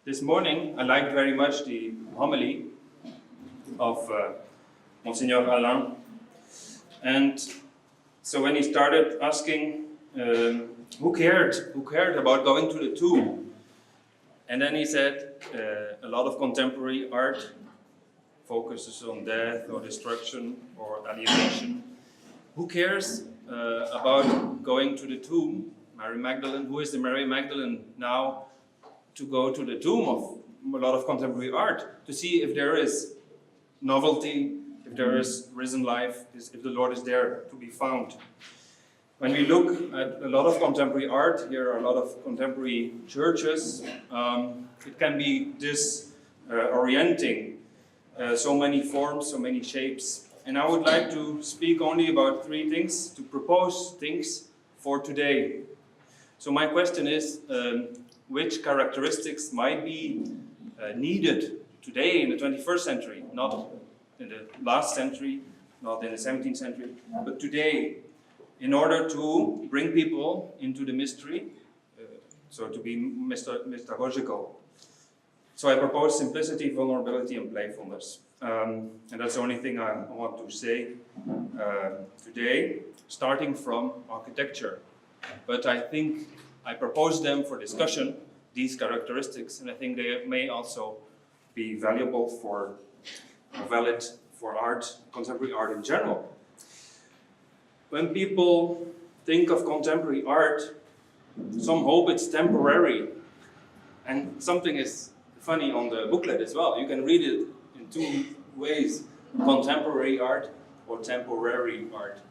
This morning I liked very much the homily of Monsignor Alain, and so when he started asking who cared about going to the tomb, and then he said a lot of contemporary art focuses on death or destruction or alienation. Who cares about going to the tomb? Mary Magdalene, who is the Mary Magdalene now to go to the tomb of a lot of contemporary art, to see if there is novelty, if there is risen life, if the Lord is there to be found. When we look at a lot of contemporary art, here are a lot of contemporary churches, it can be disorienting. So many forms, so many shapes. And I would like to speak only about three things, to propose things for today. So my question is, which characteristics might be needed today in the 21st century, not in the last century, not in the 17th century, but today, in order to bring people into the mystery, so to be mystagogical. So I propose simplicity, vulnerability, and playfulness. And that's the only thing I want to say today, starting from architecture. But I think I propose them for discussion, these characteristics, and I think they may also be valuable valid for art, contemporary art in general. When people think of contemporary art, some hope it's temporary. And something is funny on the booklet as well. You can read it in two ways, contemporary art or temporary art.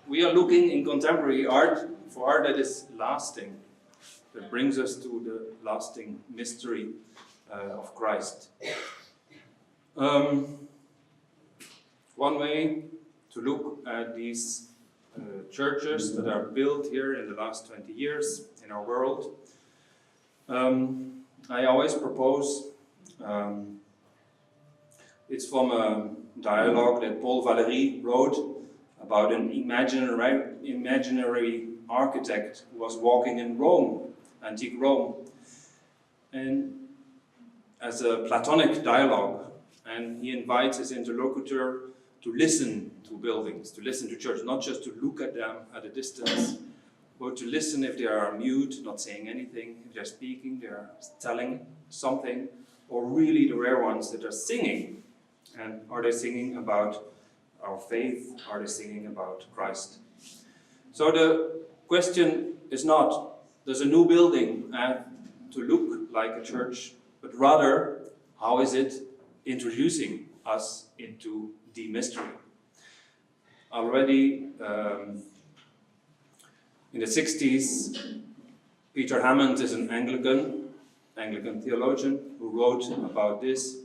We are looking in contemporary art for art that is lasting, that brings us to the lasting mystery of Christ. One way to look at these churches that are built here in the last 20 years in our world, I always propose, it's from a dialogue that Paul Valéry wrote about an imaginary architect who was walking in Rome, antique Rome, and as a Platonic dialogue, and he invites his interlocutor to listen to buildings, to listen to church, not just to look at them at a distance, but to listen if they are mute, not saying anything, if they're speaking, they're telling something, or really the rare ones that are singing. And are they singing about our faith? Are they singing about Christ? So the question is not, does a new building have to look like a church, but rather, how is it introducing us into the mystery? Already in the 60s, Peter Hammond is an Anglican theologian who wrote about this.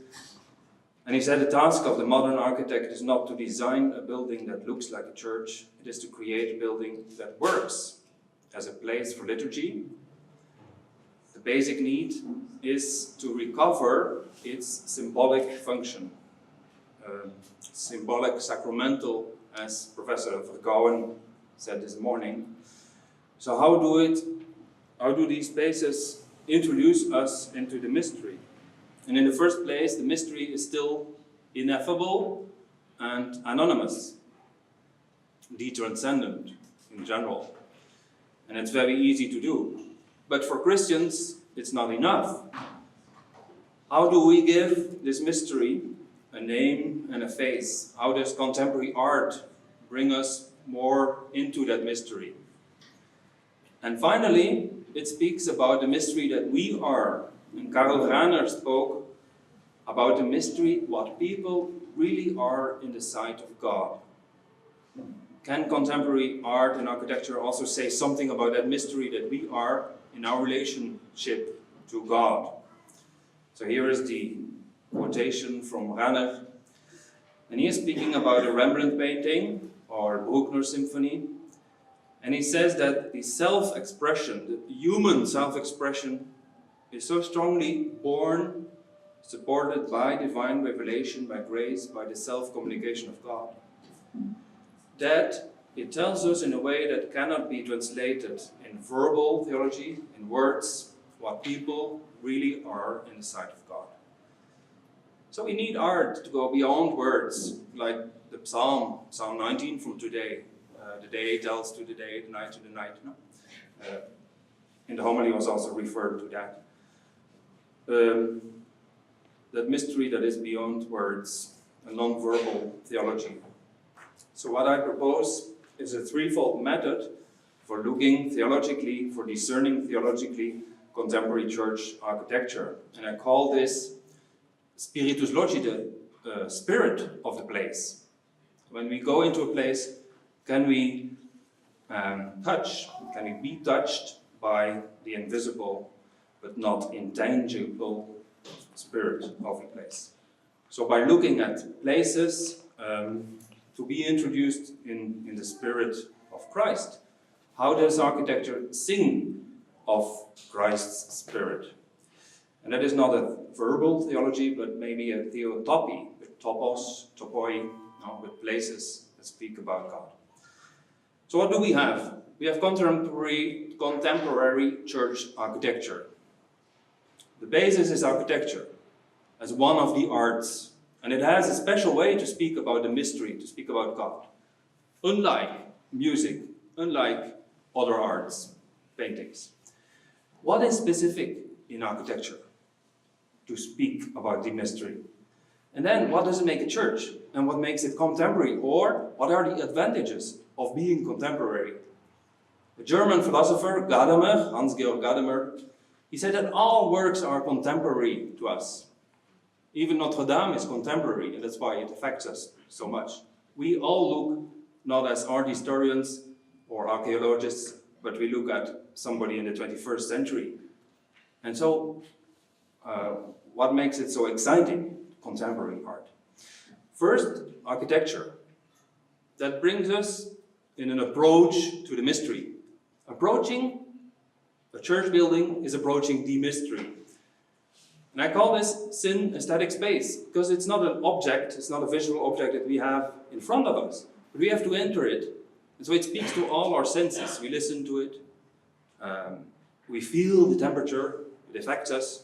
And he said the task of the modern architect is not to design a building that looks like a church, it is to create a building that works as a place for liturgy. The basic need is to recover its symbolic function. Symbolic, sacramental, as Professor Vergouwen said this morning. So how do these spaces introduce us into the mystery? And in the first place, the mystery is still ineffable and anonymous, the transcendent in general. And it's very easy to do. But for Christians, it's not enough. How do we give this mystery a name and a face? How does contemporary art bring us more into that mystery? And finally, it speaks about the mystery that we are. And Karel Rahner spoke about the mystery, what people really are in the sight of God. Can contemporary art and architecture also say something about that mystery that we are in our relationship to God? So here is the quotation from Rahner. And he is speaking about a Rembrandt painting or Bruckner symphony. And he says that the self-expression, the human self-expression, is so strongly born, supported by divine revelation, by grace, by the self-communication of God, that it tells us in a way that cannot be translated in verbal theology, in words, what people really are in the sight of God. So we need art to go beyond words, like the Psalm 19 from today. The day tells to the day, the night to the night. No? In the homily was also referred to that. That mystery that is beyond words, a non-verbal theology. So what I propose is a threefold method for looking theologically, for discerning theologically contemporary church architecture. And I call this Spiritus Logi, the spirit of the place. When we go into a place, can we touch, can we be touched by the invisible but not intangible spirit of the place? So by looking at places, to be introduced in the spirit of Christ. How does architecture sing of Christ's spirit? And that is not a verbal theology, but maybe a theotopy, with topos, topoi, with places that speak about God. So what do we have? We have contemporary church architecture. The basis is architecture as one of the arts, and it has a special way to speak about the mystery, to speak about God. Unlike music, unlike other arts, paintings. What is specific in architecture to speak about the mystery? And then, what does it make a church? And what makes it contemporary? Or, what are the advantages of being contemporary? The German philosopher Gadamer, Hans-Georg Gadamer, he said that all works are contemporary to us. Even Notre Dame is contemporary, and that's why it affects us so much. We all look not as art historians or archaeologists, but we look at somebody in the 21st century. And so, what makes it so exciting, contemporary art? First, architecture. That brings us in an approach to the mystery. Approaching a church building is approaching the mystery. And I call this Synaesthetic space, because it's not an object, it's not a visual object that we have in front of us, but we have to enter it. And so it speaks to all our senses. We listen to it, we feel the temperature, it affects us.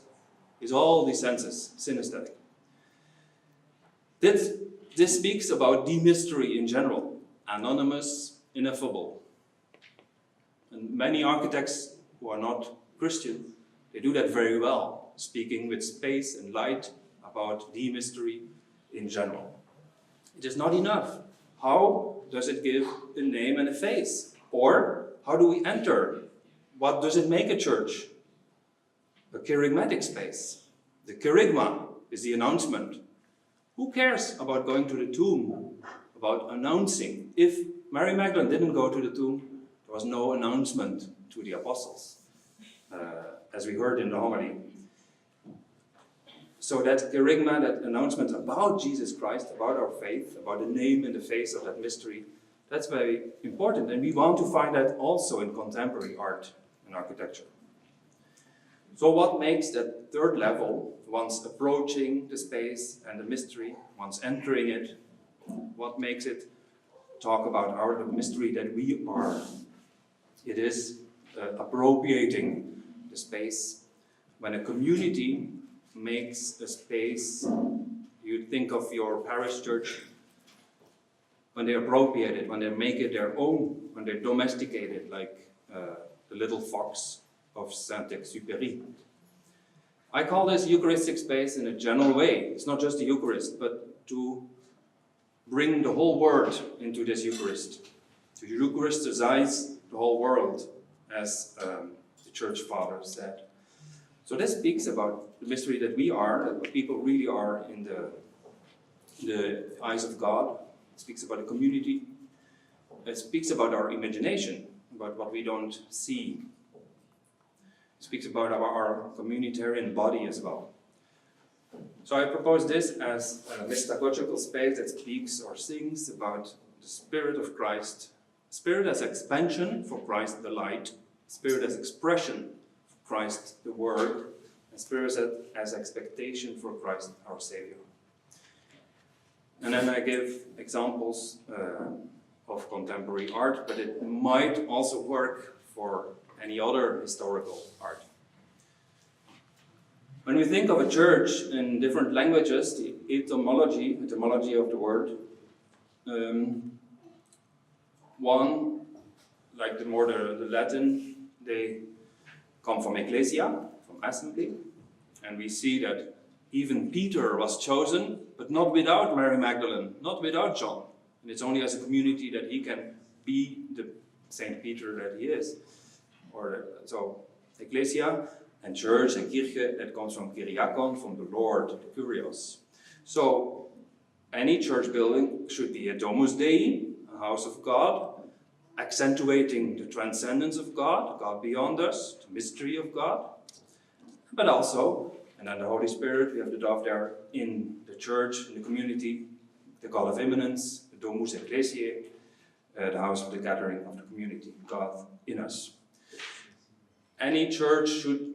It's all these senses, synaesthetic. This speaks about the mystery in general, anonymous, ineffable. And many architects who are not Christian, they do that very well, speaking with space and light about the mystery in general. It is not enough. How does it give a name and a face? Or how do we enter? What does it make a church? A kerygmatic space. The kerygma is the announcement. Who cares about going to the tomb? About announcing? If Mary Magdalene didn't go to the tomb, there was no announcement to the apostles, as we heard in the homily. So that kerygma, that announcement about Jesus Christ, about our faith, about the name and the face of that mystery, that's very important. And we want to find that also in contemporary art and architecture. So what makes that third level, once approaching the space and the mystery, once entering it, what makes it talk about the mystery that we are? It is appropriating the space. When a community makes a space, you think of your parish church, when they appropriate it, when they make it their own, when they domesticate it, like the little fox of Saint-Exupéry. I call this Eucharistic space in a general way. It's not just the Eucharist, but to bring the whole world into this Eucharist. To Eucharistize the whole world, as the Church Father said. So this speaks about the mystery that we are, that what people really are in the eyes of God. It speaks about the community. It speaks about our imagination, about what we don't see. It speaks about our communitarian body as well. So I propose this as a mystagogical space that speaks or sings about the Spirit of Christ. Spirit as expansion for Christ the light. Spirit as expression for Christ the Word. And Spirit as expectation for Christ our Savior. And then I give examples of contemporary art, but it might also work for any other historical art. When we think of a church in different languages, the etymology of the word, one, like the Latin, they come from ecclesia, from assembly, and we see that even Peter was chosen, but not without Mary Magdalene, not without John. And it's only as a community that he can be the Saint Peter that he is. So, ecclesia and church and kirche, that comes from kyriakon, from the Lord, the kurios. So, any church building should be a domus Dei, a house of God, accentuating the transcendence of God, God beyond us, the mystery of God, but also, and then the Holy Spirit, we have the dove there, in the church, in the community, the God of immanence, the domus ecclesiae, the house of the gathering of the community, God in us. Any church should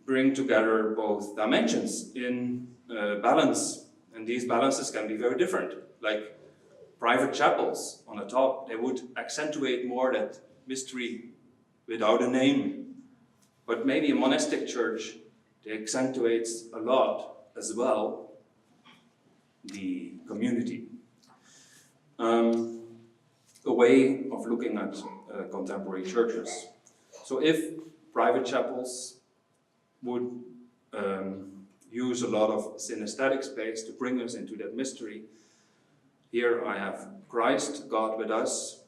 bring together both dimensions in balance, and these balances can be very different. Like private chapels on the top, they would accentuate more that mystery without a name. But maybe a monastic church, it accentuates a lot as well the community. A way of looking at contemporary churches. So if private chapels would use a lot of synaesthetic space to bring us into that mystery, here I have Christ, God with us,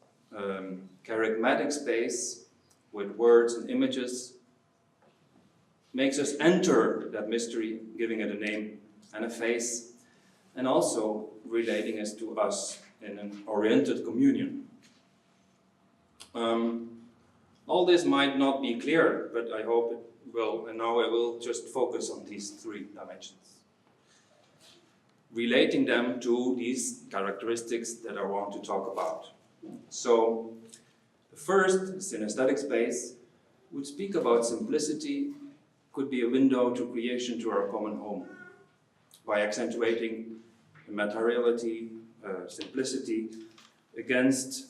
charismatic space with words and images, makes us enter that mystery, giving it a name and a face, and also relating us to us in an oriented communion. All this might not be clear, but I hope it will, and now I will just focus on these three dimensions, relating them to these characteristics that I want to talk about. So, the first, synaesthetic space, would speak about simplicity, could be a window to creation, to our common home, by accentuating the materiality, simplicity, against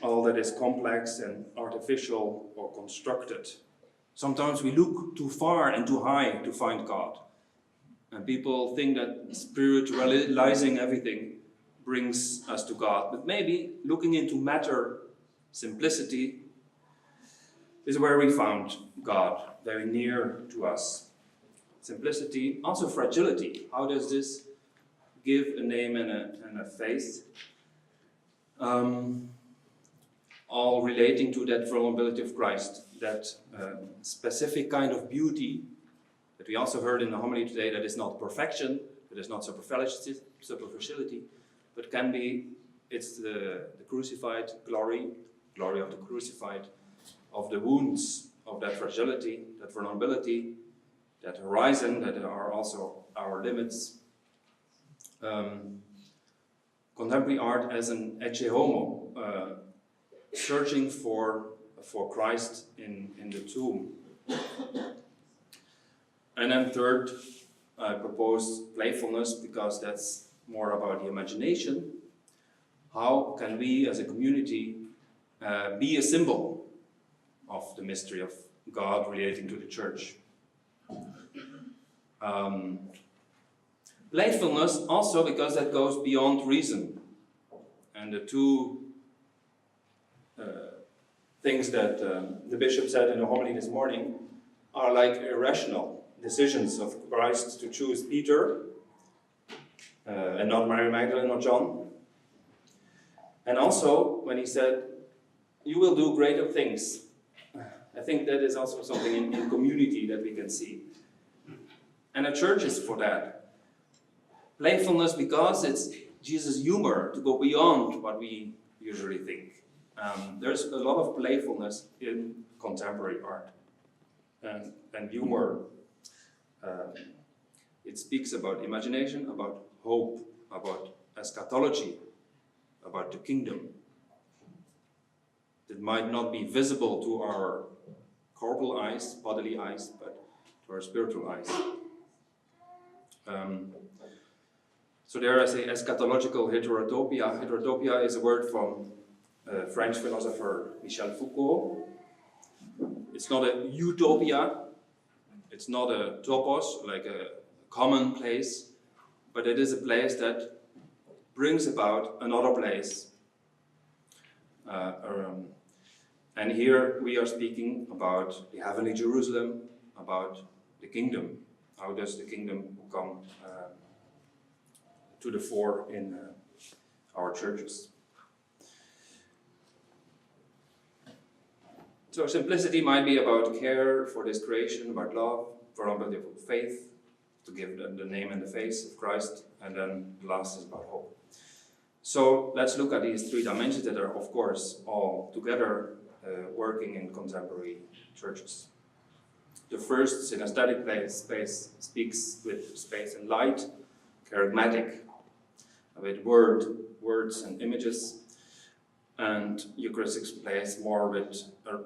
all that is complex and artificial or constructed. Sometimes we look too far and too high to find God. And people think that spiritualizing everything brings us to God. But maybe looking into matter, simplicity, is where we found God, very near to us. Simplicity, also fragility. How does this give a name and a face? All relating to that vulnerability of Christ, that specific kind of beauty that we also heard in the homily today, that is not perfection, that is not superficiality, but can be, it's the crucified glory of the crucified, of the wounds, of that fragility, that vulnerability, that horizon, that are also our limits. Contemporary art as an Ecce Homo, searching for Christ in the tomb. And then third, I propose playfulness, because that's more about the imagination. How can we as a community be a symbol of the mystery of God relating to the church? Playfulness also because that goes beyond reason. And the two things that the bishop said in the homily this morning are like irrational decisions of Christ to choose Peter and not Mary Magdalene or John. And also when he said, "You will do greater things." I think that is also something in community that we can see. And a church is for that. Playfulness because it's Jesus' humor to go beyond what we usually think. There's a lot of playfulness in contemporary art and humor. It speaks about imagination, about hope, about eschatology, about the kingdom. That might not be visible to our corporal eyes, bodily eyes, but to our spiritual eyes. So there I say eschatological heterotopia. Heterotopia is a word from French philosopher Michel Foucault. It's not a utopia, It's not a topos, like a common place, but it is a place that brings about another place. And here we are speaking about the heavenly Jerusalem, about the kingdom. How does the kingdom come to the fore in our churches? So simplicity might be about care for this creation, about love, for example, faith, to give the name and the face of Christ, and then the last is about hope. So let's look at these three dimensions that are, of course, all together working in contemporary churches. The first, synaesthetic space, speaks with space and light, charismatic, with words and images, and Eucharistic place more with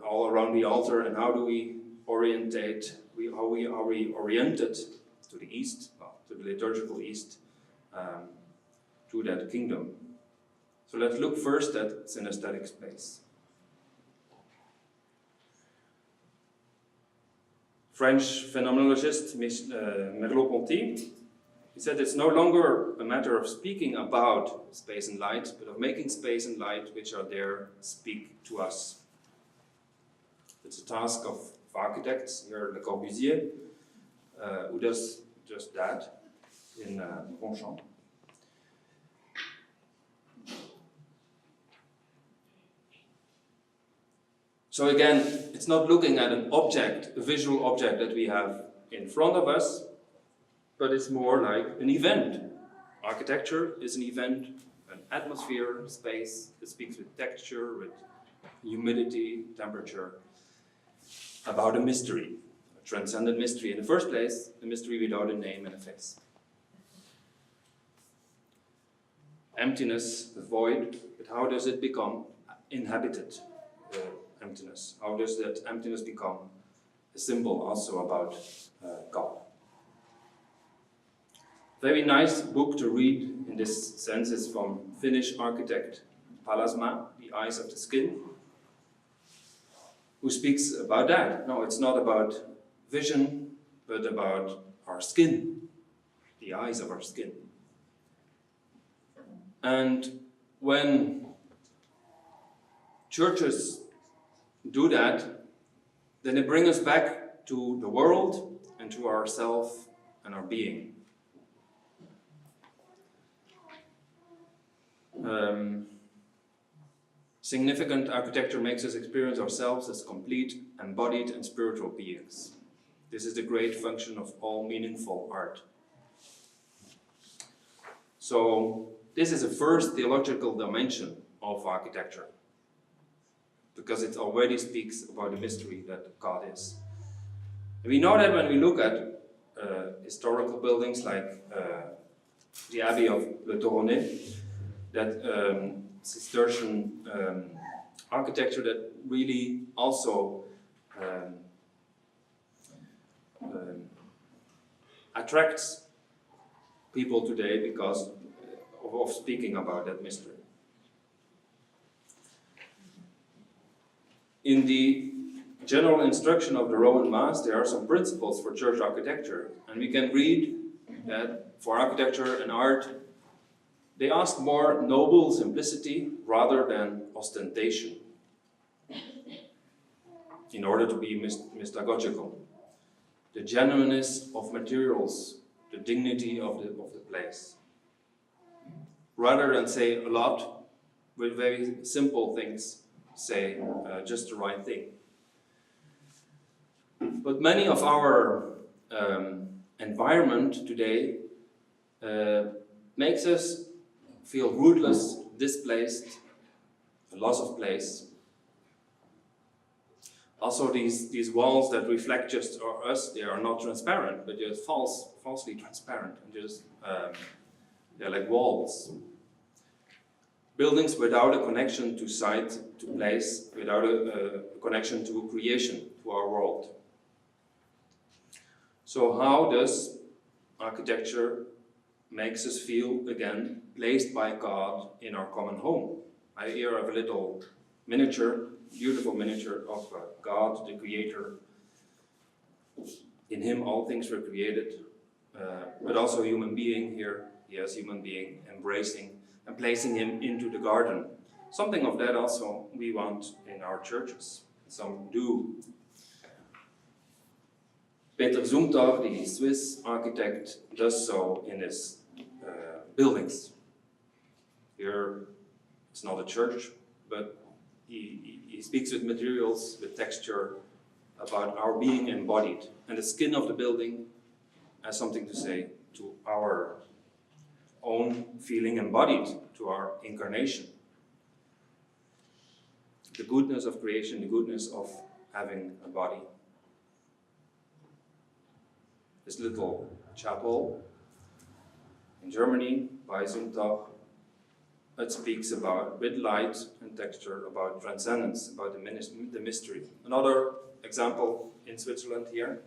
all around the altar. And how do we orientate? Are we oriented to the east, to the liturgical east, to that kingdom? So let's look first at synaesthetic space. French phenomenologist Merleau-Ponty, he said it's no longer a matter of speaking about space and light, but of making space and light which are there speak to us. It's a task of architects, here Le Corbusier, who does just that in Ronchamp. So again, it's not looking at an object, a visual object that we have in front of us, but it's more like an event. Architecture is an event, an atmosphere, space. It speaks with texture, with humidity, temperature, about a mystery, a transcendent mystery. In the first place, a mystery without a name and a face. Emptiness, the void, but how does it become inhabited? Emptiness. How does that emptiness become a symbol also about God? Very nice book to read in this sense is from Finnish architect Palasma, The Eyes of the Skin, who speaks about that. No, it's not about vision, but about our skin, the eyes of our skin. And when churches do that, then they bring us back to the world and to ourself and our being. Significant architecture makes us experience ourselves as complete, embodied and spiritual beings. This is the great function of all meaningful art. So this is the first theological dimension of architecture, because it already speaks about the mystery that God is. And we know that when we look at historical buildings like the Abbey of Le Toronnet, that Cistercian architecture that really also attracts people today because of speaking about that mystery. In the general instruction of the Roman Mass, there are some principles for church architecture, and we can read that for architecture and art, they ask more noble simplicity rather than ostentation in order to be mystagogical. The genuineness of materials, the dignity of the place. Rather than say a lot with very simple things, say just the right thing. But many of our environment today makes us feel rootless, displaced, a loss of place. Also these walls that reflect just us, they are not transparent, but they're falsely transparent, and just they're like walls. Buildings without a connection to site, to place, without a connection to creation, to our world. So how does architecture makes us feel, again, placed by God in our common home? I here have a little miniature, beautiful miniature of God, the Creator, In him all things were created, but also human being here, yes, human being, embracing and placing him into the garden. Something of that also we want in our churches. Some do. Peter Zumthor, the Swiss architect, does so in his buildings. Here, it's not a church, but he speaks with materials, with texture, about our being embodied. And the skin of the building has something to say to our own feeling embodied, to our incarnation. The goodness of creation, the goodness of having a body. This little chapel in Germany by Zumthor, it speaks about, with light and texture, about transcendence, about the mystery. Another example in Switzerland here,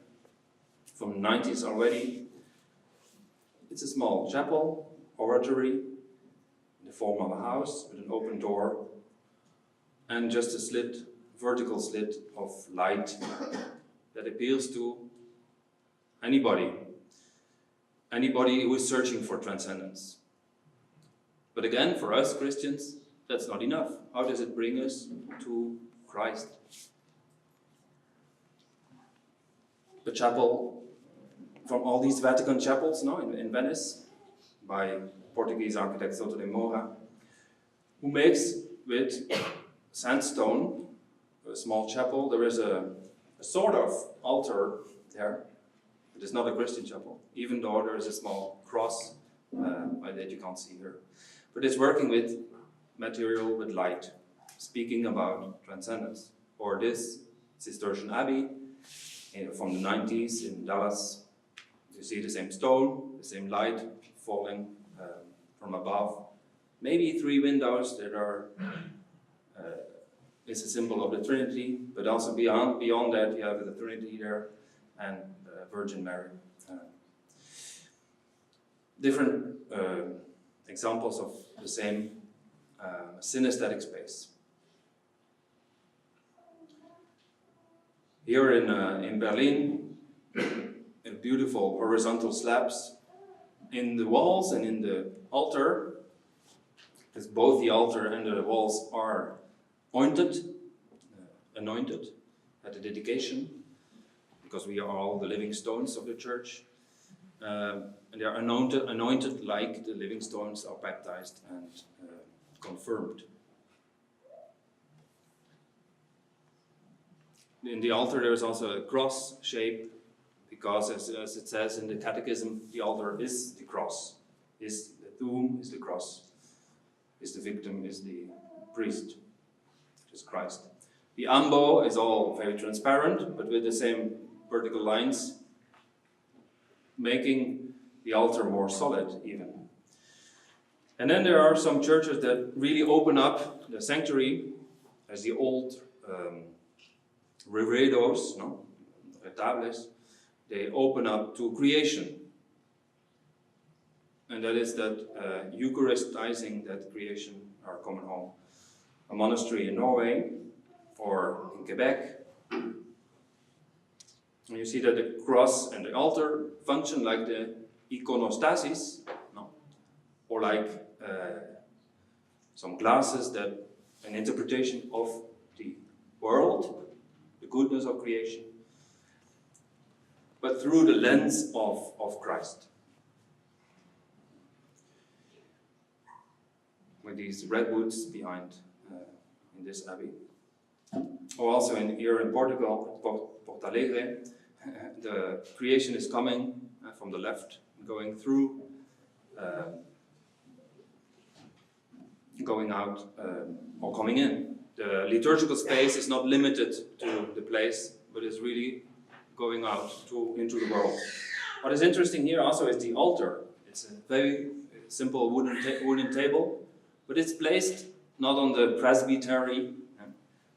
from the 90s already. It's a small chapel, oratory, in the form of a house with an open door, and just a slit, vertical slit of light that appeals to anybody who is searching for transcendence. But again, for us Christians, that's not enough. How does it bring us to Christ? The chapel from all these Vatican chapels in Venice by Portuguese architect Soto de Moura, who makes with sandstone a small chapel. There is a sort of altar there. It is not a Christian chapel, even though there is a small cross that you can't see here. But it's working with material, with light, speaking about transcendence. Or this Cistercian Abbey from the 90s in Dallas. You see the same stone, the same light falling from above. Maybe 3 windows that are is a symbol of the Trinity, but also beyond that you have the Trinity there and Virgin Mary. Different examples of the same synaesthetic space. Here in Berlin, in beautiful horizontal slabs in the walls and in the altar, because both the altar and the walls are anointed at the dedication, because we are all the living stones of the church, and they are anointed like the living stones are baptized and confirmed. In the altar there is also a cross shape, because as it says in the Catechism, the altar is the cross, is the tomb, is the cross, is the victim, is the priest, which is Christ. The ambo is all very transparent, but with the same vertical lines, making the altar more solid even. And then there are some churches that really open up the sanctuary as the old reredos, retables. They open up to creation. And that is that Eucharistizing that creation, our common home. A monastery in Norway or in Quebec. And you see that the cross and the altar function like the iconostasis, or like some glasses that an interpretation of the world, the goodness of creation, but through the lens of Christ. With these redwoods behind in this abbey. Or also here in Portugal, Porto Alegre, the creation is coming from the left, going through, going out, or coming in. The liturgical space is not limited to the place, but is really going out into the world. What is interesting here also is the altar. It's a very simple wooden table, but it's placed not on the presbytery,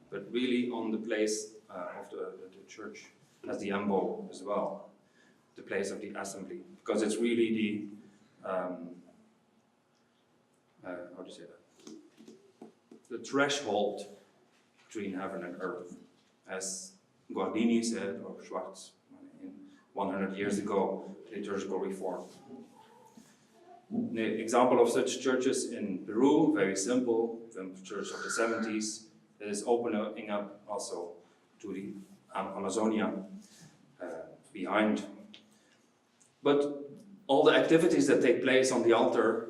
but really on the place of the church, as the ambo as well, the place of the assembly, because it's really the, how do you say that? The threshold between heaven and earth, as Guardini said, or Schwartz, 100 years ago, liturgical reform. An example of such churches in Peru, very simple, the church of the 70s, that is opening up also to the Amazonia behind. But all the activities that take place on the altar,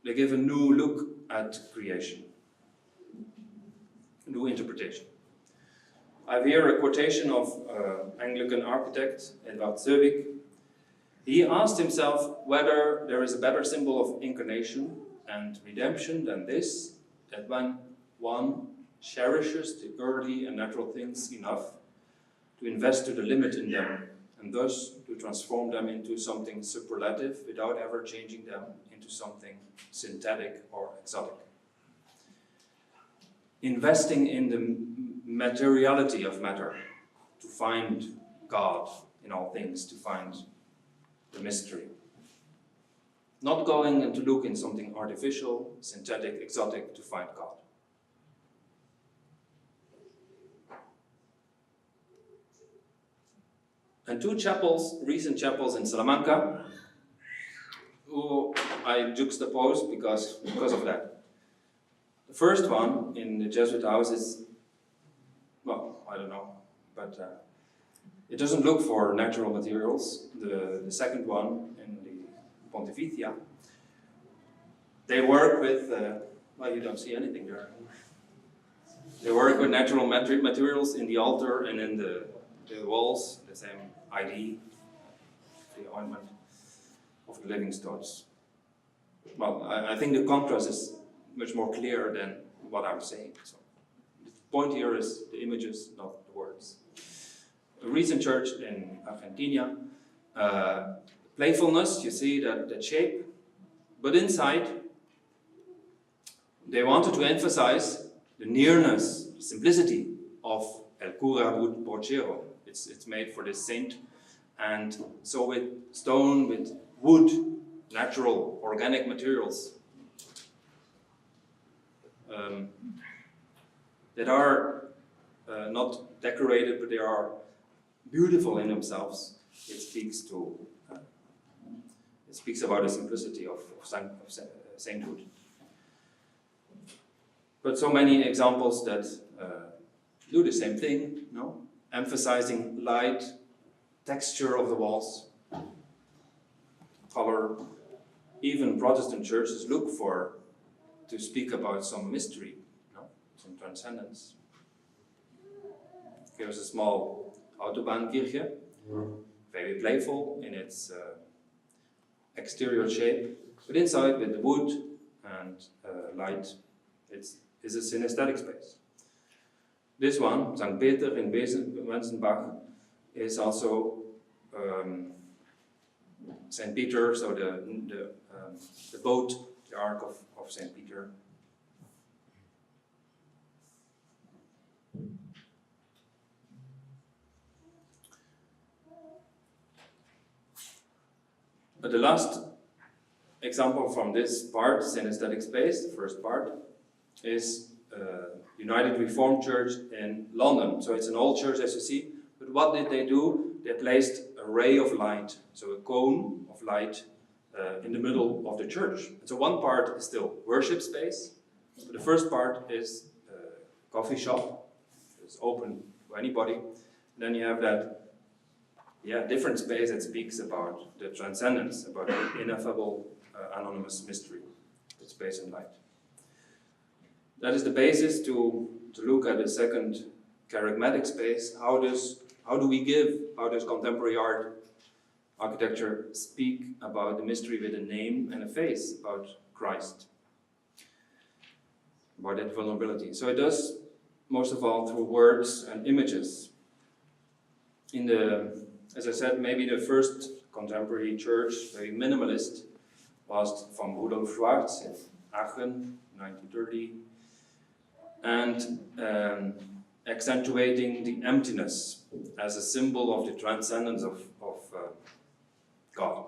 they give a new look at creation, a new interpretation. I have here a quotation of Anglican architect Edvard Zövik. He asked himself whether there is a better symbol of incarnation and redemption than this, that when one cherishes the earthly and natural things enough to invest to the limit in them, and thus to transform them into something superlative without ever changing them into something synthetic or exotic. Investing in the materiality of matter to find God in all things, to find the mystery. Not going and to look in something artificial, synthetic, exotic to find God. And two chapels, recent chapels in Salamanca, who I juxtaposed because of that. The first one in the Jesuit house is, well, I don't know, but it doesn't look for natural materials. The second one in the Pontificia, they work with, well, you don't see anything there. They work with natural materials in the altar and in the walls, the same ID, the ointment of the living stones. Well, I think the contrast is much more clear than what I'm saying. So the point here is the images, not the words. A recent church in Argentina, Playfulness, you see that shape, but inside they wanted to emphasize the nearness, the simplicity of El Cura Borchero. It's made for this saint, and so with stone, with wood, natural, organic materials that are not decorated, but they are beautiful in themselves. It speaks about the simplicity of sainthood. But so many examples that do the same thing, no? Emphasizing light, texture of the walls, color. Even Protestant churches look to speak about some mystery, no? Some transcendence. Here's a small Autobahnkirche, very playful in its exterior shape, but inside with the wood and light, it is a synaesthetic space. This one, St. Peter in Wenzenbach, is also St. Peter, so the boat, the Ark of St. Peter. But the last example from this part, synaesthetic space, the first part, is United Reformed Church in London. So it's an old church, as you see. But what did they do? They placed a ray of light, so a cone of light in the middle of the church. And so one part is still worship space. So the first part is a coffee shop. It's open to anybody. And then you have that different space that speaks about the transcendence, about the ineffable anonymous mystery, the space and light. That is the basis to look at the second charismatic space. How does contemporary architecture speak about the mystery with a name and a face, about Christ, about that vulnerability? So it does, most of all, through words and images. As I said, maybe the first contemporary church, very minimalist, was from Rudolf Schwarz in Aachen, 1930, and accentuating the emptiness as a symbol of the transcendence of God.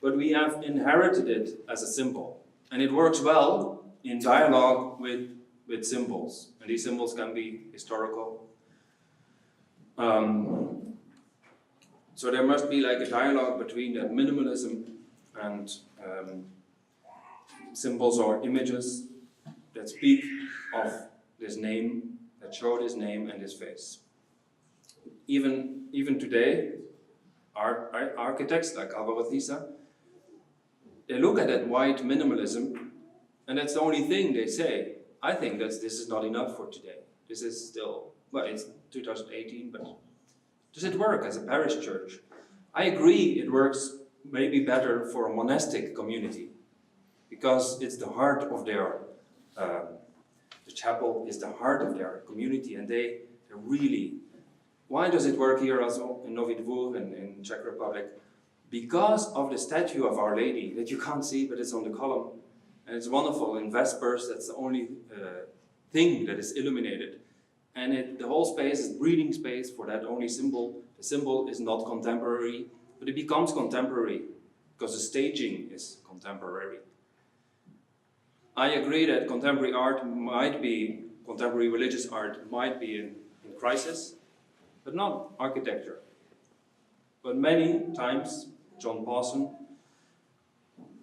But we have inherited it as a symbol, and it works well in dialogue with symbols, and these symbols can be historical, So there must be like a dialogue between that minimalism and symbols or images that speak of this name, that show this name and his face. Even today, architects like Alvaro Siza, they look at that white minimalism, and that's the only thing they say. I think that this is not enough for today. This is still, well, it's 2018, but does it work as a parish church? I agree it works maybe better for a monastic community, because it's the heart of their, the chapel is the heart of their community, and they're really, why does it work here also in Novi Dvor and in Czech Republic? Because of the statue of Our Lady that you can't see, but it's on the column. And it's wonderful. In Vespers, that's the only thing that is illuminated. And the whole space is breathing space for that only symbol. The symbol is not contemporary, but it becomes contemporary because the staging is contemporary. I agree that contemporary art might be, contemporary religious art might be in crisis, but not architecture. But many times, John Pawson,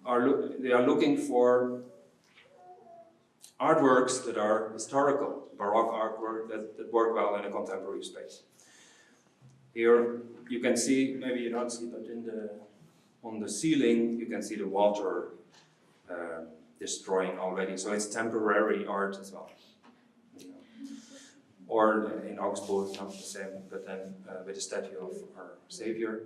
they are looking for artworks that are historical, Baroque artwork that work well in a contemporary space. Here you can see, maybe you don't see, but on the ceiling you can see the water destroying already, so it's temporary art as well. Or in Augsburg, not the same, but then with the statue of our Savior.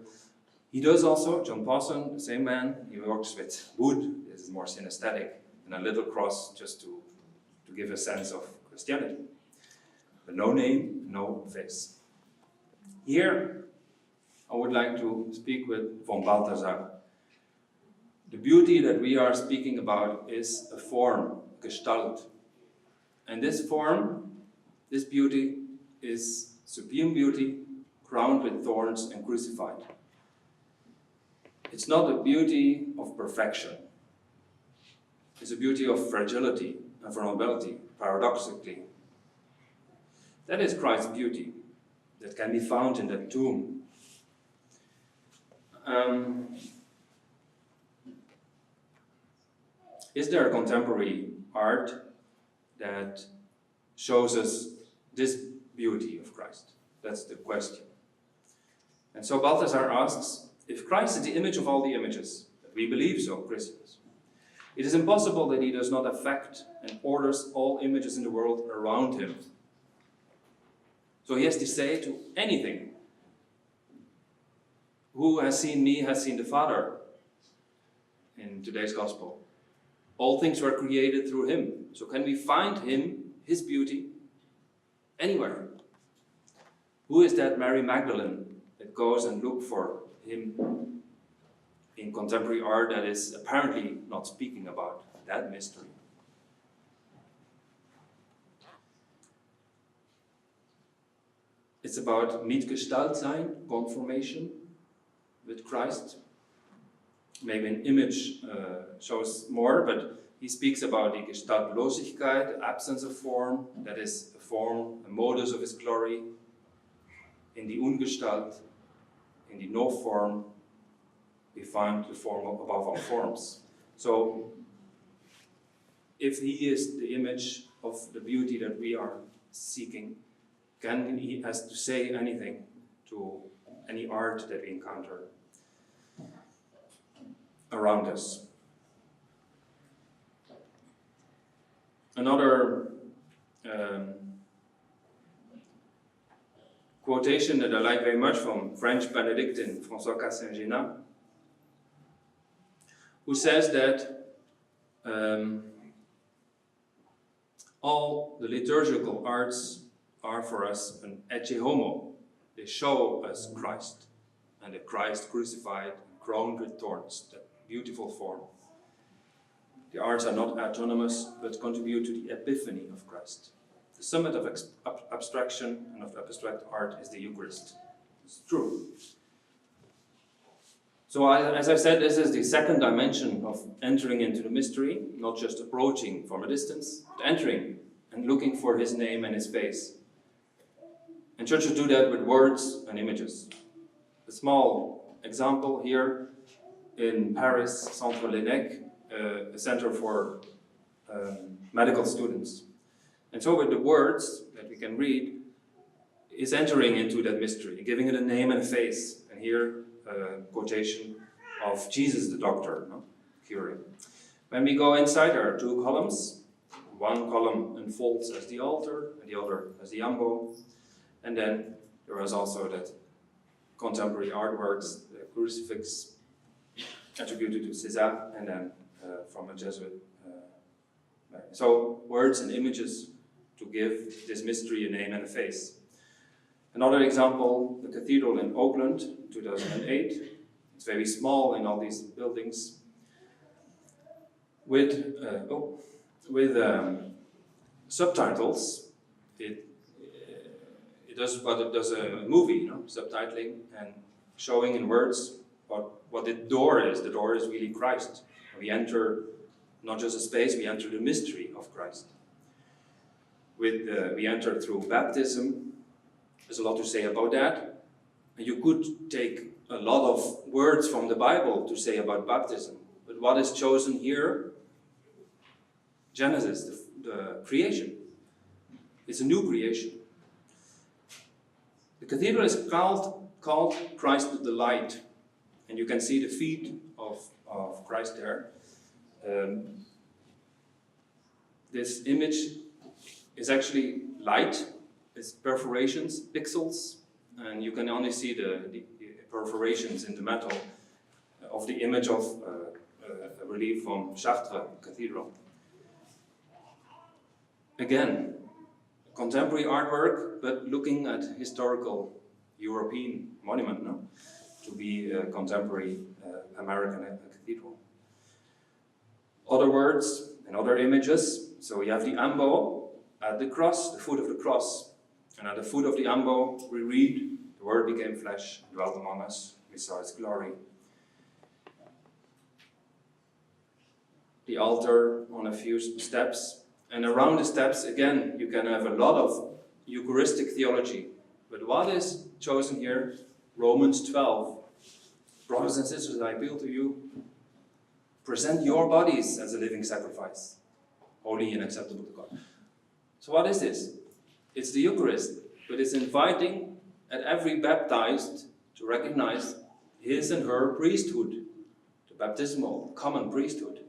He does also, John Pawson, the same man, he works with wood, this is more synaesthetic, and a little cross just to give a sense of Christianity. But no name, no face. Here, I would like to speak with von Balthasar. The beauty that we are speaking about is a form, Gestalt. And this form, this beauty is supreme beauty, crowned with thorns and crucified. It's not a beauty of perfection. It's a beauty of fragility and vulnerability, paradoxically. That is Christ's beauty that can be found in that tomb. Is there a contemporary art that shows us this beauty of Christ? That's the question. And so Balthasar asks, if Christ is the image of all the images, we believe so, Christians, it is impossible that he does not affect and orders all images in the world around him. So he has to say to anything. Who has seen me has seen the Father in today's gospel. All things were created through him. So can we find him, his beauty, anywhere? Who is that Mary Magdalene that goes and looks for him in contemporary art that is apparently not speaking about that mystery? It's about mit Gestalt sein, conformation with Christ. Maybe an image shows more, but he speaks about the Gestaltlosigkeit, the absence of form, that is a form, a modus of his glory. In the Ungestalt, in the no form, we find the form above all forms. So, if he is the image of the beauty that we are seeking, can he has to say anything to any art that we encounter around us. Another quotation that I like very much from French Benedictine François Cassin-Génin, who says that all the liturgical arts are for us an Ecce Homo. They show us Christ, and the Christ crucified, crowned with thorns, that beautiful form. The arts are not autonomous, but contribute to the epiphany of Christ. The summit of abstraction and of abstract art is the Eucharist. It's true. So as I said, this is the second dimension of entering into the mystery, not just approaching from a distance, but entering and looking for his name and his face. And churches do that with words and images. a small example here in Paris, Centre Lennec, a center for medical students. And so with the words that we can read, is entering into that mystery, giving it a name and a face. And here, a quotation of Jesus the doctor, no? Curing. When we go inside, there are two columns. One column unfolds as the altar, and the other as the ambo. And then there was also that contemporary artworks, the crucifix attributed to César, and then from a Jesuit. So words and images to give this mystery a name and a face. Another example, the cathedral in Oakland, 2008. It's very small in all these buildings. With subtitles, it does what it does a movie, subtitling and showing in words what the door is. The door is really Christ. We enter not just a space, we enter the mystery of Christ. We enter through baptism. There's a lot to say about that. And you could take a lot of words from the Bible to say about baptism. But what is chosen here? Genesis, the creation. It's a new creation. The cathedral is called Christ the Light. And you can see the feet of Christ there. This image is actually light. It's perforations, pixels. And you can only see the perforations in the metal of the image of a relief from Chartres Cathedral. Again, contemporary artwork, but looking at historical European monument, to be a contemporary American cathedral. Other words and other images. So you have the ambo at the cross, the foot of the cross. And at the foot of the ambo, we read, the Word became flesh, and dwelt among us, we saw its glory. The altar on a few steps. And around the steps, again, you can have a lot of Eucharistic theology. But what is chosen here? Romans 12. Brothers and sisters, I appeal to you, present your bodies as a living sacrifice, holy and acceptable to God. So what is this? It's the Eucharist, but it's inviting at every baptized to recognize his and her priesthood, the baptismal, common priesthood.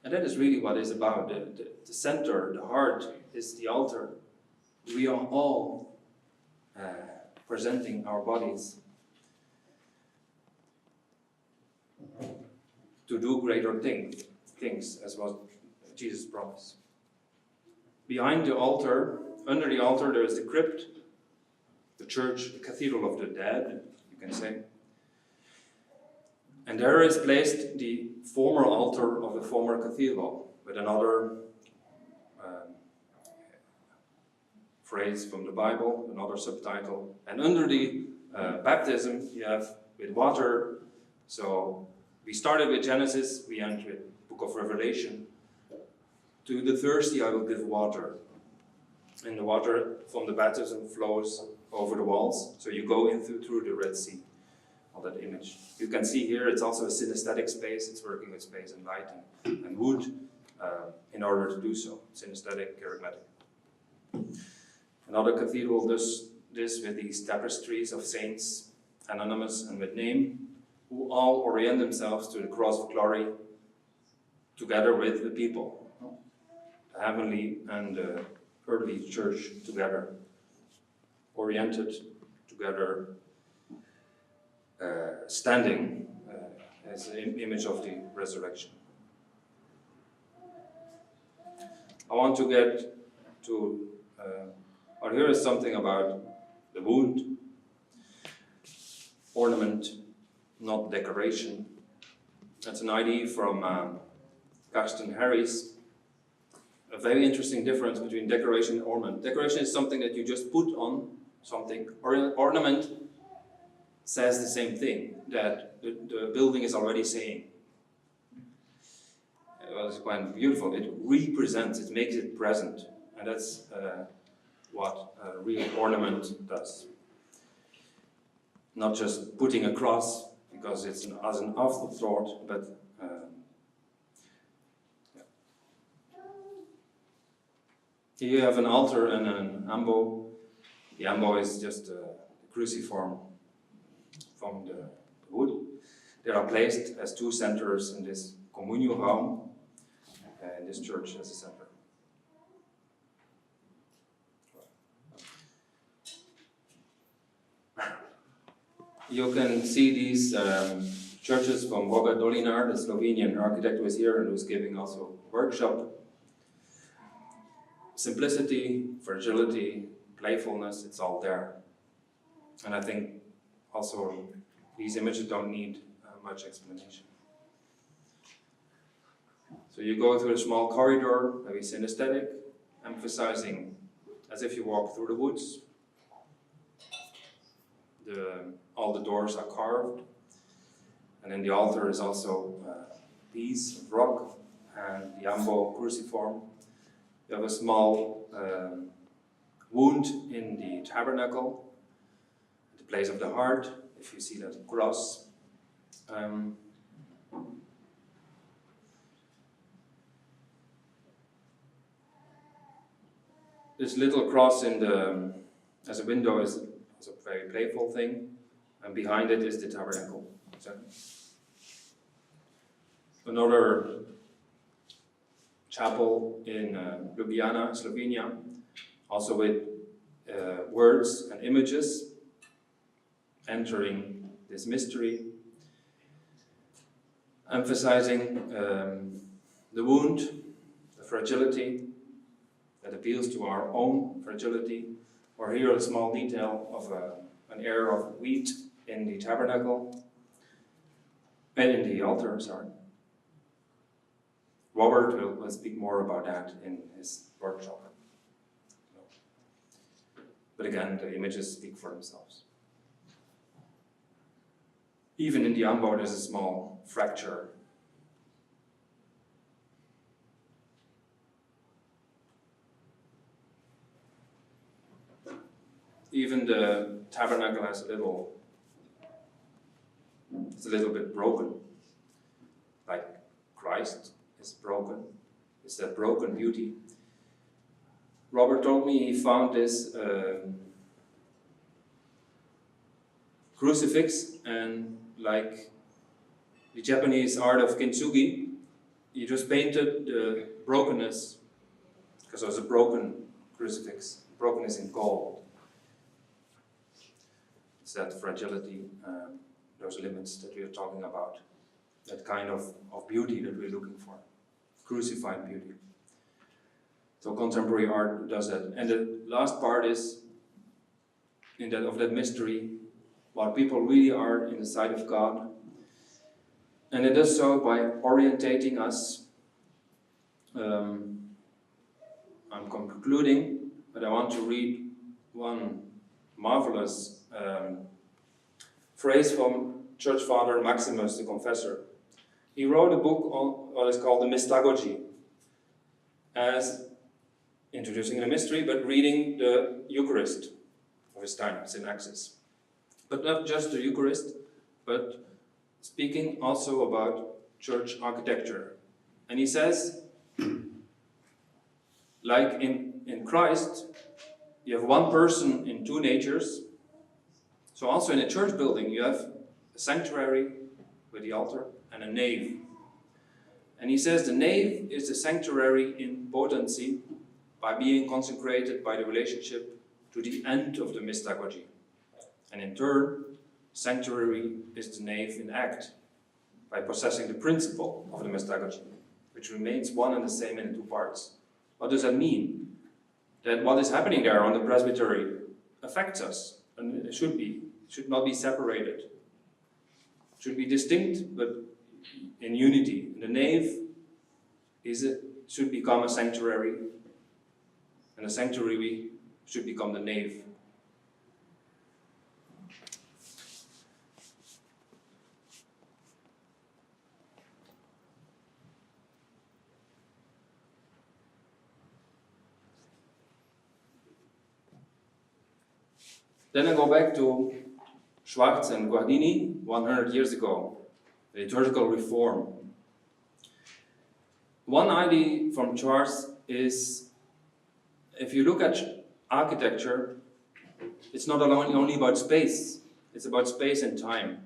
And that is really what it's about. The center, the heart, is the altar. We are all presenting our bodies to do greater things, as was Jesus' promise. Behind the altar, under the altar, there is the crypt, the church, the cathedral of the dead, you can say. And there is placed the former altar of the former cathedral, with another phrase from the Bible, another subtitle. And under the baptism, you have with water. So we started with Genesis, we end with the book of Revelation. To the thirsty I will give water. And the water from the baptism flows over the walls. So you go in through the Red Sea. All that image. You can see here it's also a synaesthetic space. It's working with space and light and wood in order to do so. Synaesthetic, charismatic. Another cathedral does this with these tapestries of saints, anonymous and with name, who all orient themselves to the cross of glory together with the people. The heavenly and the earthly church together, oriented together, standing as an image of the resurrection. I want to get to, here is something about the wound, ornament, not decoration. That's an idea from Carsten Harris. A very interesting difference between decoration and ornament. Decoration is something that you just put on something. Ornament says the same thing, that the building is already saying. Well, it's quite beautiful. It represents, it makes it present. And that's what real ornament does. not just putting a cross because it's as an afterthought, but yeah. Here you have an altar and an ambo. The ambo is just a cruciform from the wood. They are placed as two centers in this communio in this church as a center. You can see these churches from Bert Daelemans, the Slovenian architect who is here and who's giving also a workshop. Simplicity, fragility, playfulness, it's all there. And I think also these images don't need much explanation. So you go through a small corridor, maybe synaesthetic, emphasizing as if you walk through the woods. All the doors are carved, and in the altar is also a piece of rock and the ambo cruciform. You have a small wound in the tabernacle, at the place of the heart, if you see that cross. This little cross in the as a window is a very playful thing, and behind it is the tabernacle. So, another chapel in Ljubljana, Slovenia, also with words and images entering this mystery, emphasizing the wound, the fragility that appeals to our own fragility. Or here a small detail of an ear of wheat in the tabernacle, and in the altar, sorry. Robert will speak more about that in his workshop. But again, the images speak for themselves. Even in the ambo there's a small fracture. Even the tabernacle has it's a little bit broken. Like Christ is broken. It's that broken beauty. Robert told me he found this crucifix, and like the Japanese art of kintsugi, he just painted the brokenness, because it was a broken crucifix. Brokenness in gold. It's that fragility, those limits that we are talking about. That kind of beauty that we're looking for. Crucified beauty. So contemporary art does that. And the last part is, of that mystery, what people really are in the sight of God. And it does so by orientating us. I'm concluding, but I want to read one marvelous phrase from Church Father Maximus, the Confessor. He wrote a book on what is called the Mystagogy, as introducing the mystery, but reading the Eucharist of his time, Ecce. But not just the Eucharist, but speaking also about church architecture. And he says, like in Christ, you have one person in two natures. So also in a church building, you have a sanctuary with the altar and a nave. And he says the nave is the sanctuary in potency by being consecrated by the relationship to the end of the mystagogy. And in turn, sanctuary is the nave in act by possessing the principle of the mystagogy, which remains one and the same in the two parts. What does that mean? That what is happening there on the presbytery affects us, and it should not be separated. It should be distinct, but in unity. The nave should become a sanctuary, and the sanctuary should become the nave. Then I go back to Schwartz and Guardini 100 years ago, the liturgical reform. One idea from Schwartz is, if you look at architecture, it's not only about space, it's about space and time.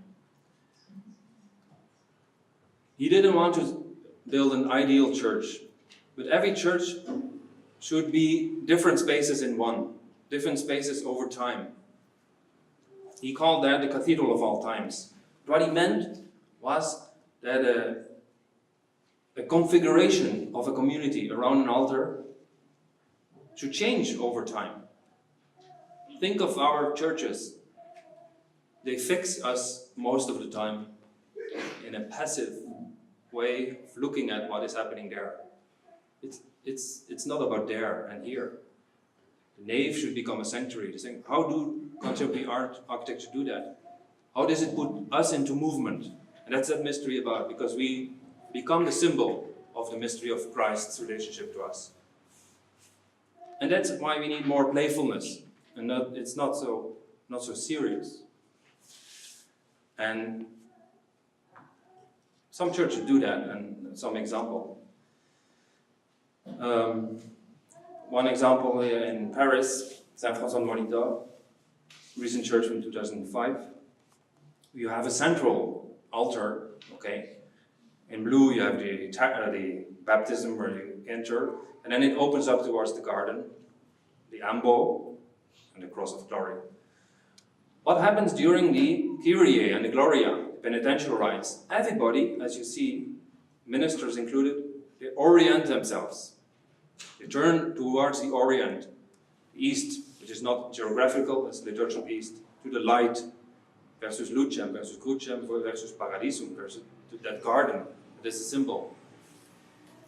He didn't want to build an ideal church, but every church should be different spaces in one, different spaces over time. He called that the cathedral of all times. What he meant was that a configuration of a community around an altar should change over time. Think of our churches. They fix us most of the time in a passive way of looking at what is happening there. It's not about there and here. The nave should become a sanctuary. How do contemporary architecture do that? How does it put us into movement? And that's that mystery about, because we become the symbol of the mystery of Christ's relationship to us. And that's why we need more playfulness, and it's not so serious. And some churches do that, and some example. One example in Paris, Saint-François de Molitor, recent church from 2005. You have a central altar, okay? In blue you have the baptism where you enter, and then it opens up towards the garden, the ambo, and the cross of glory. What happens during the Kyrie and the Gloria, the penitential rites? Everybody, as you see, ministers included, they orient themselves. They turn towards the Orient, the East, which is not geographical, it's liturgical East, to the light, versus lucem, versus crucem, versus paradisum, versus to that garden. That is a symbol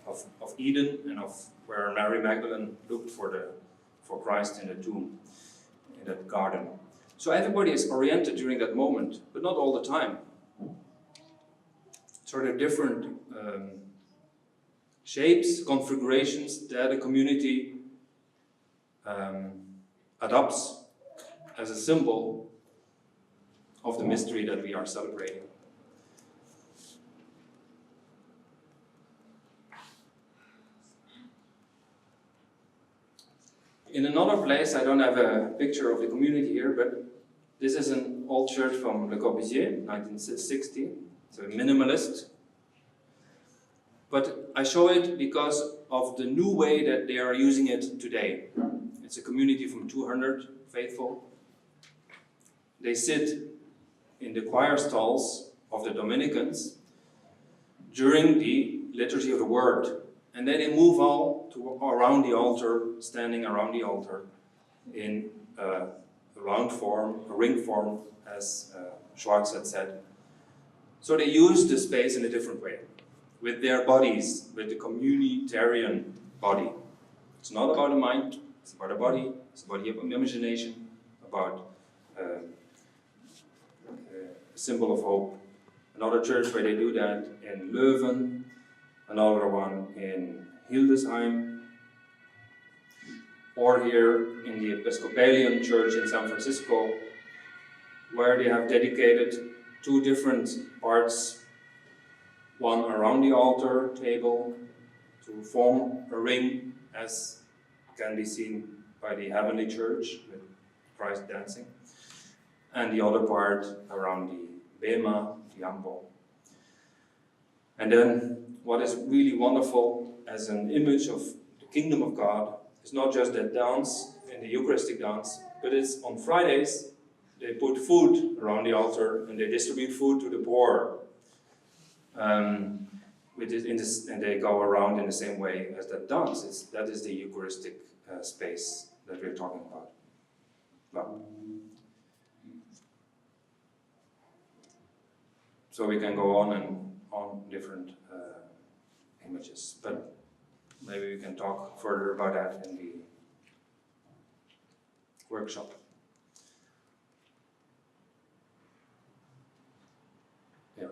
of Eden and of where Mary Magdalene looked for Christ in the tomb, in that garden. So everybody is oriented during that moment, but not all the time. So there are different shapes, configurations that a community adopts as a symbol of the mystery that we are celebrating. In another place, I don't have a picture of the community here, but this is an old church from Le Corbusier, 1960. It's a minimalist. But I show it because of the new way that they are using it today. It's a community from 200 faithful. They sit in the choir stalls of the Dominicans during the liturgy of the Word. And then they move all around the altar, standing around the altar in a round form, a ring form, as Schwartz had said. So they use the space in a different way, with their bodies, with the communitarian body. It's not about the mind, it's about the body, it's about the imagination, about a symbol of hope. Another church where they do that in Leuven, another one in Hildesheim, or here in the Episcopalian Church in San Francisco, where they have dedicated two different parts, one around the altar table to form a ring, as can be seen by the Heavenly Church with Christ dancing, and the other part around the bema, the ambo. And then what is really wonderful as an image of the kingdom of God is not just that dance in the Eucharistic dance, but it's on Fridays they put food around the altar and they distribute food to the poor. And they go around in the same way as that dance. That is the Eucharistic space that we're talking about. Well, so we can go on and on different images, but maybe we can talk further about that in the workshop. Yeah.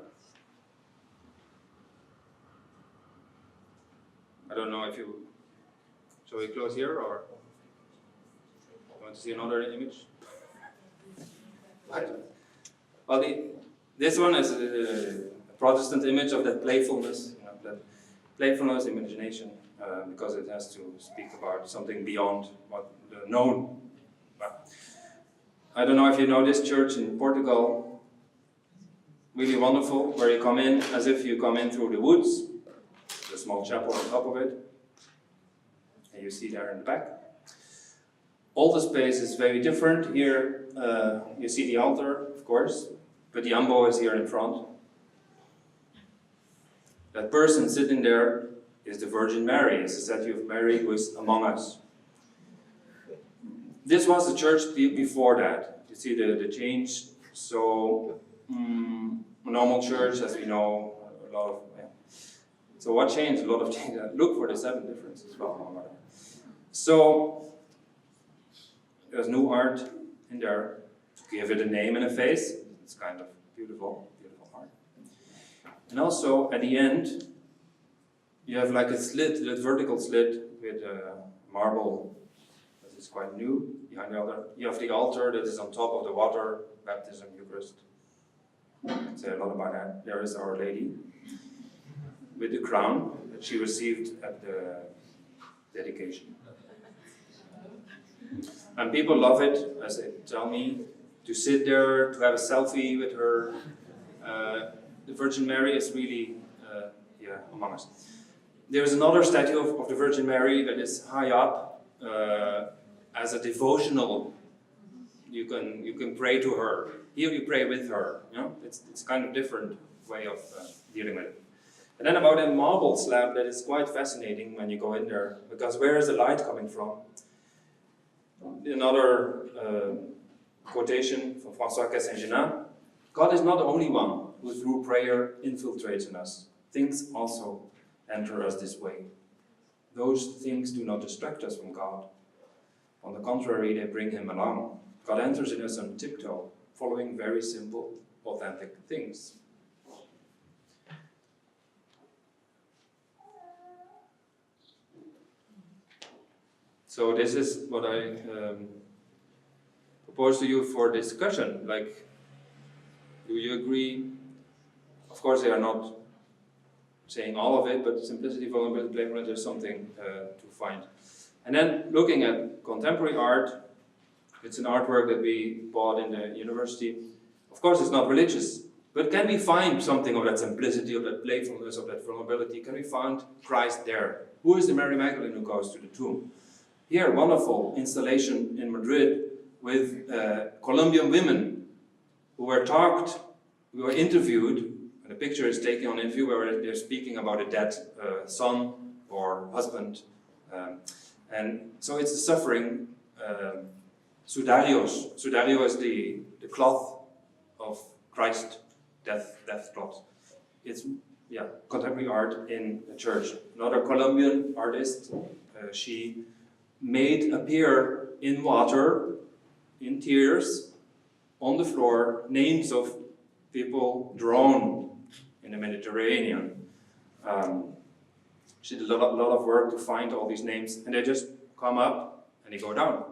I don't know if you... Shall we close here, or you want to see another image? Right. Well, this one is a Protestant image of that playfulness, that playfulness, imagination, because it has to speak about something beyond what the known. But I don't know if you know this church in Portugal, really wonderful, where you come in as if you come in through the woods, the small chapel on top of it, and you see there in the back. All the space is very different. Here you see the altar, of course, but the ambo is here in front. That person sitting there is the Virgin Mary. It's the statue of Mary who is among us. This was the church before that. You see the change. So, a normal church, as we know, a lot of. Yeah. So what changed? A lot of change. Look for the 7 differences as well. So there's new art in there to give it a name and a face. It's kind of beautiful, beautiful art. And also at the end, you have like a slit, a vertical slit with marble that is quite new behind the altar. You have the altar that is on top of the water, baptism, Eucharist. I'd say a lot about that. There is Our Lady with the crown that she received at the dedication. And people love it, as they tell me, to sit there, to have a selfie with her. The Virgin Mary is really among us. There is another statue of the Virgin Mary that is high up as a devotional. You can pray to her. Here you pray with her. You know? It's kind of different way of dealing with it. And then about a marble slab that is quite fascinating when you go in there, because where is the light coming from? Another quotation from François Cassin-Genin: God is not the only one who through prayer infiltrates in us. Things also enter us this way. Those things do not distract us from God. On the contrary, they bring him along. God enters in us on tiptoe, following very simple, authentic things. So this is what I propose to you for discussion. Like, do you agree? Of course, they are not saying all of it, but simplicity, vulnerability, playfulness, there's something to find. And then looking at contemporary art, it's an artwork that we bought in the university. Of course, it's not religious, but can we find something of that simplicity, of that playfulness, of that vulnerability? Can we find Christ there? Who is the Mary Magdalene who goes to the tomb? Here, wonderful installation in Madrid with Colombian women who were interviewed, and the picture is taken on interview where they're speaking about a dead son or husband. And so it's the suffering sudarios. Sudario is the cloth of Christ, death cloth. It's contemporary art in the church. Another Colombian artist, she made appear in water, in tears, on the floor, names of people drowned in the Mediterranean. She did a lot of work to find all these names, and they just come up and they go down.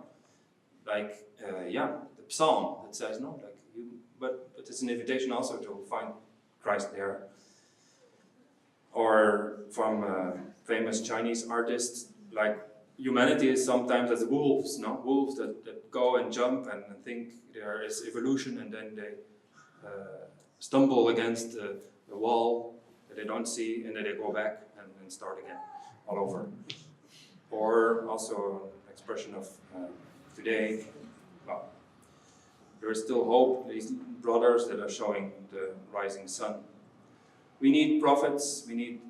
Like, the psalm that says, no, like you, but it's an invitation also to find Christ there. Or from famous Chinese artists, like, humanity is sometimes as wolves, no? Wolves that go and jump and think there is evolution, and then they stumble against the wall that they don't see, and then they go back and start again, all over. Or also an expression of today, well, there is still hope, these brothers that are showing the rising sun. We need prophets, we need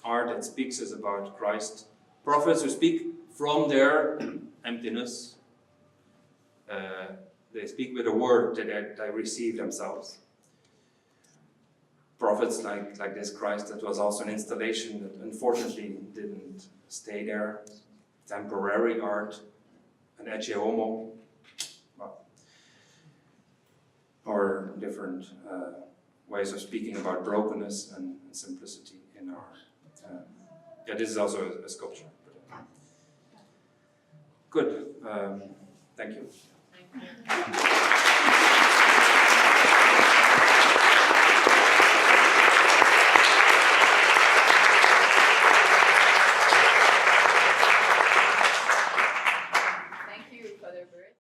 art that speaks us about Christ. Prophets who speak from their emptiness. They speak with a word that they receive themselves. Prophets like this Christ, that was also an installation that unfortunately didn't stay there. Temporary art, an Ecce Homo, or different ways of speaking about brokenness and simplicity in our. This is also a sculpture. Good. Thank you.